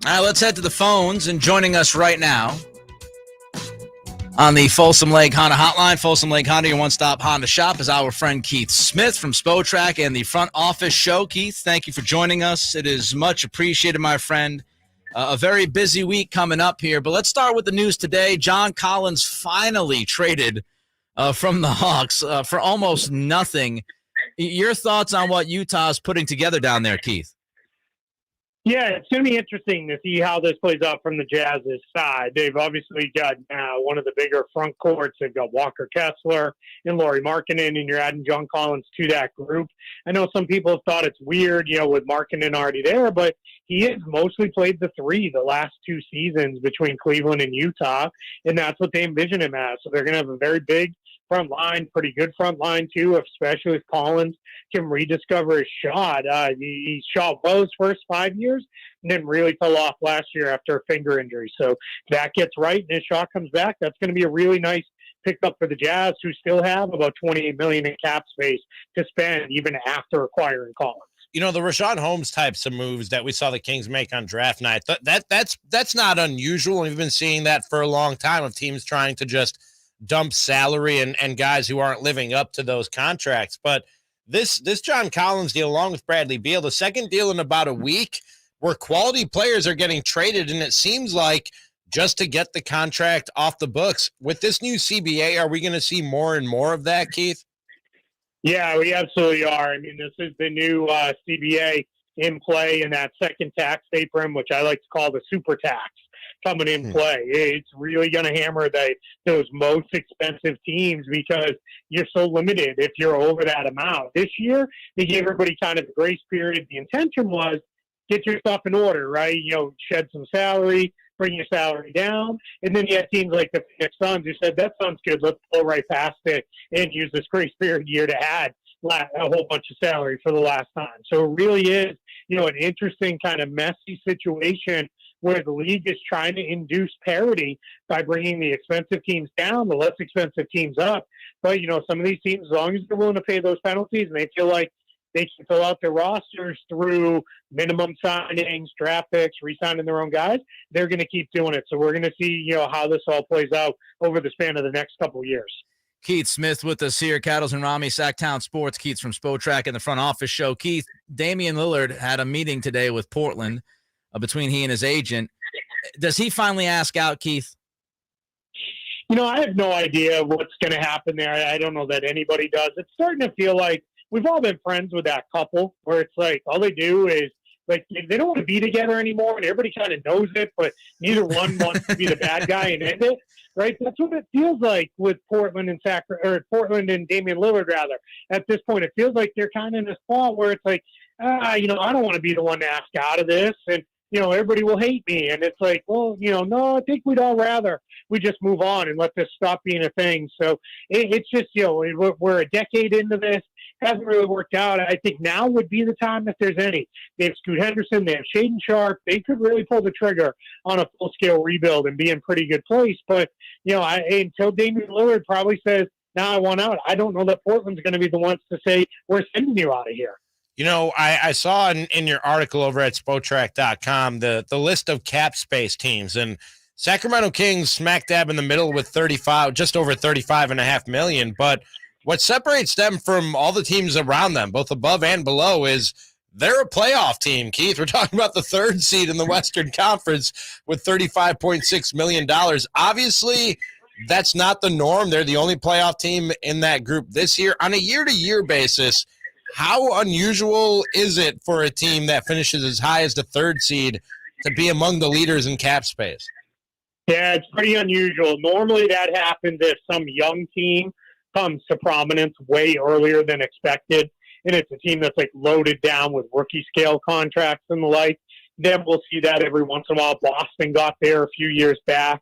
All right, let's head to the phones. And joining us right now on the Folsom Lake Honda Hotline, Folsom Lake Honda, your one-stop Honda shop, is our friend Keith Smith from Spotrac and the Front Office Show. Keith, thank you for joining us. It is much appreciated, my friend. A very busy week coming up here, but let's start with the news today. John Collins finally traded from the Hawks for almost nothing. Your thoughts on what Utah's putting together down there, Keith? Yeah, it's going to be interesting to see how this plays out from the Jazz's side. They've obviously got one of the bigger front courts. They've got Walker Kessler and Lauri Markkanen, and you're adding John Collins to that group. I know some people have thought it's weird, with Markkanen already there, but he has mostly played the three the last two seasons between Cleveland and Utah, and that's what they envision him as. So they're going to have a very big front line, pretty good front line too, especially if Collins can rediscover his shot. He shot well his first 5 years and then really fell off last year after a finger injury. So that gets right and his shot comes back. That's going to be a really nice pickup for the Jazz, who still have about $28 million in cap space to spend even after acquiring Collins. The Rashawn Holmes types of moves that we saw the Kings make on draft night, that's not unusual. We've been seeing that for a long time of teams trying to just dump salary and guys who aren't living up to those contracts. But this John Collins deal, along with Bradley Beal, the second deal in about a week where quality players are getting traded, and it seems like just to get the contract off the books. With this new CBA, are we going to see more and more of that, Keith? Yeah, we absolutely are. I mean, this is the new CBA in play in that second tax apron, which I like to call the super tax, coming in play. It's really going to hammer those most expensive teams because you're so limited if you're over that amount. This year, they gave everybody kind of the grace period. The intention was get your stuff in order, right? Shed some salary, bring your salary down. And then you had teams like the Phoenix Suns who said, that sounds good. Let's go right past it and use this grace period year to add a whole bunch of salary for the last time. So it really is, an interesting kind of messy situation where the league is trying to induce parity by bringing the expensive teams down, the less expensive teams up. But, some of these teams, as long as they're willing to pay those penalties and they feel like they can fill out their rosters through minimum signings, draft picks, re-signing their own guys, they're going to keep doing it. So we're going to see, how this all plays out over the span of the next couple of years. Keith Smith with us here, Cattles Ramie, Sactown Sports. Keith's from Spotrac and the Front Office Show. Keith, Damian Lillard had a meeting today with Portland between he and his agent. Does he finally ask out, Keith? I have no idea what's going to happen there. I don't know that anybody does. It's starting to feel like we've all been friends with that couple where it's like all they do is like they don't want to be together anymore and everybody kind of knows it, but neither one wants to be the bad guy and end it. Right? That's what it feels like with Portland and Portland and Damian Lillard, rather. At this point, it feels like they're kind of in a spot where it's like, I don't want to be the one to ask out of this, and everybody will hate me. And it's like, well, no, I think we'd all rather we just move on and let this stop being a thing. So it's just, we're a decade into this. Hasn't really worked out. I think now would be the time if there's any. They have Scoot Henderson, they have Shaedon Sharpe. They could really pull the trigger on a full-scale rebuild and be in pretty good place. But, until Damian Lillard probably says, I want out, I don't know that Portland's going to be the ones to say, we're sending you out of here. I saw in your article over at Spotrac.com the list of cap space teams, and Sacramento Kings smack dab in the middle with just over $35.5 million. But what separates them from all the teams around them, both above and below, is they're a playoff team, Keith. We're talking about the third seed in the Western Conference with $35.6 million. Obviously, that's not the norm. They're the only playoff team in that group this year. On a year-to-year basis, how unusual is it for a team that finishes as high as the third seed to be among the leaders in cap space? Yeah, it's pretty unusual. Normally that happens if some young team comes to prominence way earlier than expected, and it's a team that's like loaded down with rookie scale contracts and the like. Then we'll see that every once in a while. Boston got there a few years back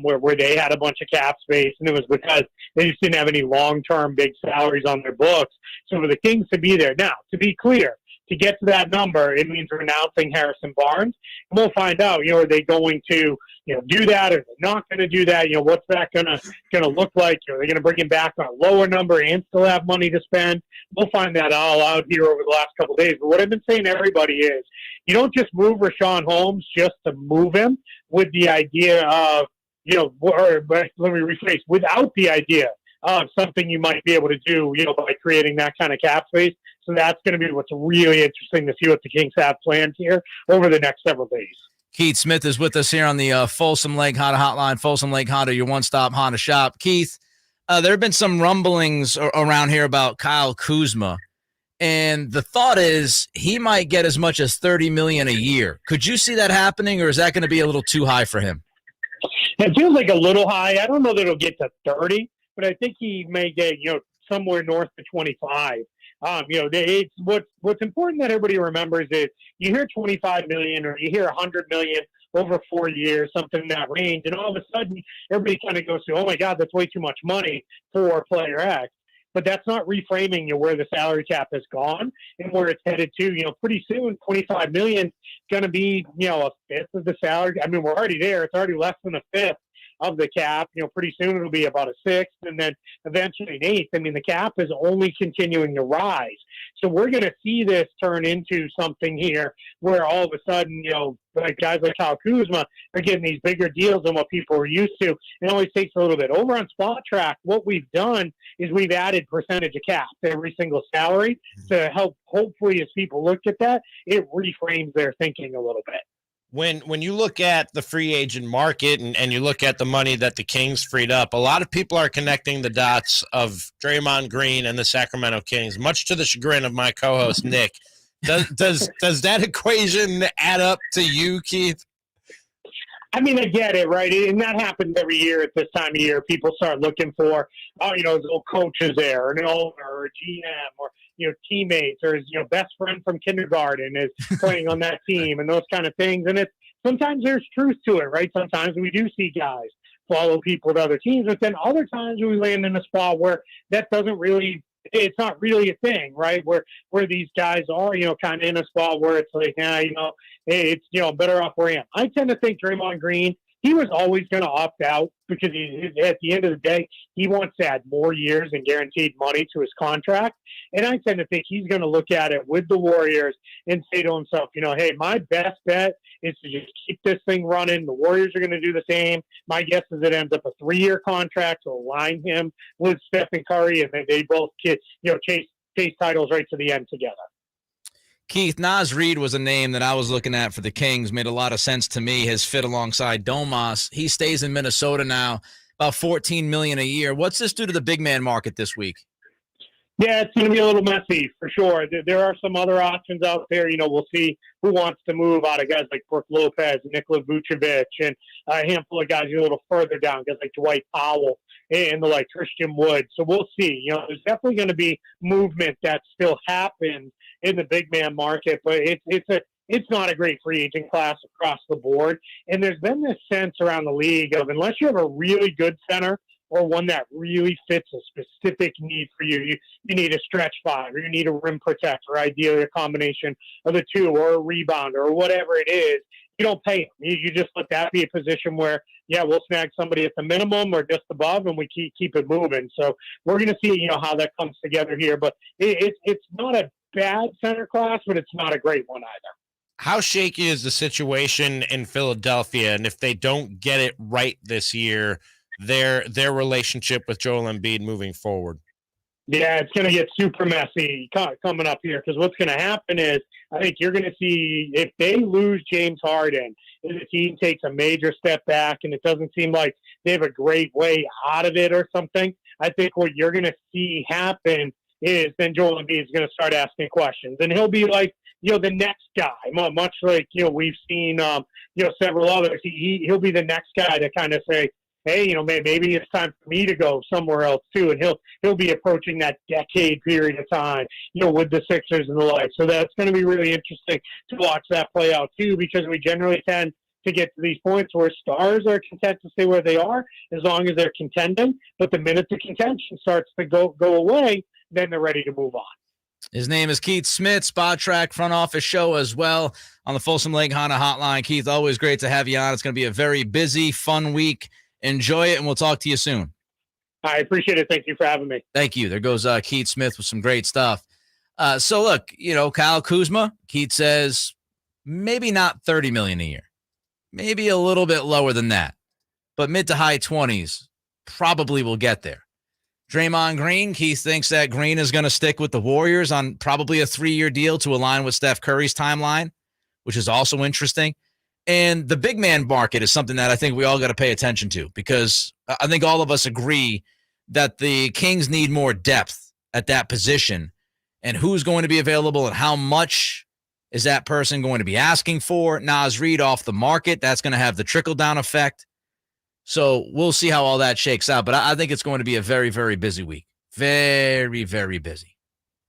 where they had a bunch of cap space, and it was because they just didn't have any long-term big salaries on their books. So for the Kings to be there. Now, to be clear, to get to that number, it means renouncing Harrison Barnes. And we'll find out, are they going to, do that, or they're not going to do that? What's that going to look like? Are they going to bring him back on a lower number and still have money to spend? We'll find that all out here over the last couple of days. But what I've been saying to everybody is, you don't just move Rashawn Holmes just to move him with the idea of, or let me rephrase, without the idea of something you might be able to do, by creating that kind of cap space. So that's going to be what's really interesting to see what the Kings have planned here over the next several days. Keith Smith is with us here on the Folsom Lake Honda Hotline. Folsom Lake Honda, your one-stop Honda shop. Keith, there have been some rumblings around here about Kyle Kuzma, and the thought is he might get as much as $30 million a year. Could you see that happening, or is that going to be a little too high for him? It feels like a little high. I don't know that it'll get to 30, but I think he may get somewhere north of 25. It's what's important that everybody remembers is you hear 25 million or you hear 100 million over 4 years, something in that range, and all of a sudden everybody kind of goes to, oh my God, that's way too much money for player X. But that's not reframing where the salary cap has gone and where it's headed to. Pretty soon, 25 million is going to be a fifth of the salary. I mean, we're already there. It's already less than a fifth of the cap. Pretty soon it'll be about a sixth and then eventually an eighth. I mean, the cap is only continuing to rise. So we're going to see this turn into something here where all of a sudden, like guys like Kyle Kuzma are getting these bigger deals than what people are used to. It always takes a little bit. Over on Spotrac, what we've done is we've added percentage of cap to every single salary to help, hopefully, as people look at that, it reframes their thinking a little bit. When you look at the free agent market and you look at the money that the Kings freed up, a lot of people are connecting the dots of Draymond Green and the Sacramento Kings, much to the chagrin of my co-host, Nick. Does that equation add up to you, Keith? I mean, I get it, right? And that happens every year at this time of year. People start looking for, his old coaches there, or an owner, or a GM, or teammates, or his best friend from kindergarten is playing on that team, and those kind of things. And it's sometimes there's truth to it, right? Sometimes we do see guys follow people to other teams, but then other times we land in a spot where that doesn't really. It's not really a thing, right? Where these guys are, kind of in a spot where it's like, hey, it's, better off where I am. I tend to think Draymond Green, he was always going to opt out because at the end of the day, he wants to add more years and guaranteed money to his contract. And I tend to think he's going to look at it with the Warriors and say to himself, hey, my best bet is to just keep this thing running. The Warriors are going to do the same. My guess is it ends up a 3-year contract to align him with Stephen Curry, and they both chase titles right to the end together. Keith, Naz Reid was a name that I was looking at for the Kings. Made a lot of sense to me. His fit alongside Domas. He stays in Minnesota now, about $14 million a year. What's this do to the big man market this week? Yeah, it's going to be a little messy for sure. There are some other options out there. We'll see who wants to move out of guys like Brook Lopez, Nikola Vucevic, and a handful of guys a little further down, guys like Dwight Powell and the like Christian Wood. So we'll see. There's definitely going to be movement that still happens in the big man market, but it's not a great free agent class across the board. And there's been this sense around the league of unless you have a really good center or one that really fits a specific need for you. You need a stretch five, or you need a rim protector, ideally a combination of the two, or a rebounder, or whatever it is. You don't pay them. You just let that be a position where, we'll snag somebody at the minimum or just above, and we keep it moving. So we're going to see, how that comes together here. But it's not a bad center class, but it's not a great one either. How shaky is the situation in Philadelphia? And if they don't get it right this year, their relationship with Joel Embiid moving forward? Yeah, it's going to get super messy coming up here, because what's going to happen is I think you're going to see if they lose James Harden and the team takes a major step back and it doesn't seem like they have a great way out of it or something, I think what you're going to see happen is then Joel Embiid is going to start asking questions, and he'll be like, the next guy, much like, we've seen, several others. He'll be the next guy to kind of say, hey, maybe it's time for me to go somewhere else too. And he'll be approaching that decade period of time, with the Sixers and the like. So that's going to be really interesting to watch that play out too, because we generally tend to get to these points where stars are content to stay where they are as long as they're contending. But the minute the contention starts to go away, then they're ready to move on. His name is Keith Smith, Spotrac front office show as well on the Folsom Lake Honda Hotline. Keith, always great to have you on. It's going to be a very busy, fun week. Enjoy it, and we'll talk to you soon. I appreciate it. Thank you for having me. Thank you. There goes Keith Smith with some great stuff. So look, Kyle Kuzma, Keith says maybe not $30 million a year, maybe a little bit lower than that, but mid to high 20s probably will get there. Draymond Green, Keith thinks that Green is going to stick with the Warriors on probably a 3-year deal to align with Steph Curry's timeline, which is also interesting. And the big man market is something that I think we all got to pay attention to, because I think all of us agree that the Kings need more depth at that position, and who's going to be available and how much is that person going to be asking for. Naz Reid off the market, that's going to have the trickle-down effect. So we'll see how all that shakes out. But I think it's going to be a very, very busy week. Very, very busy.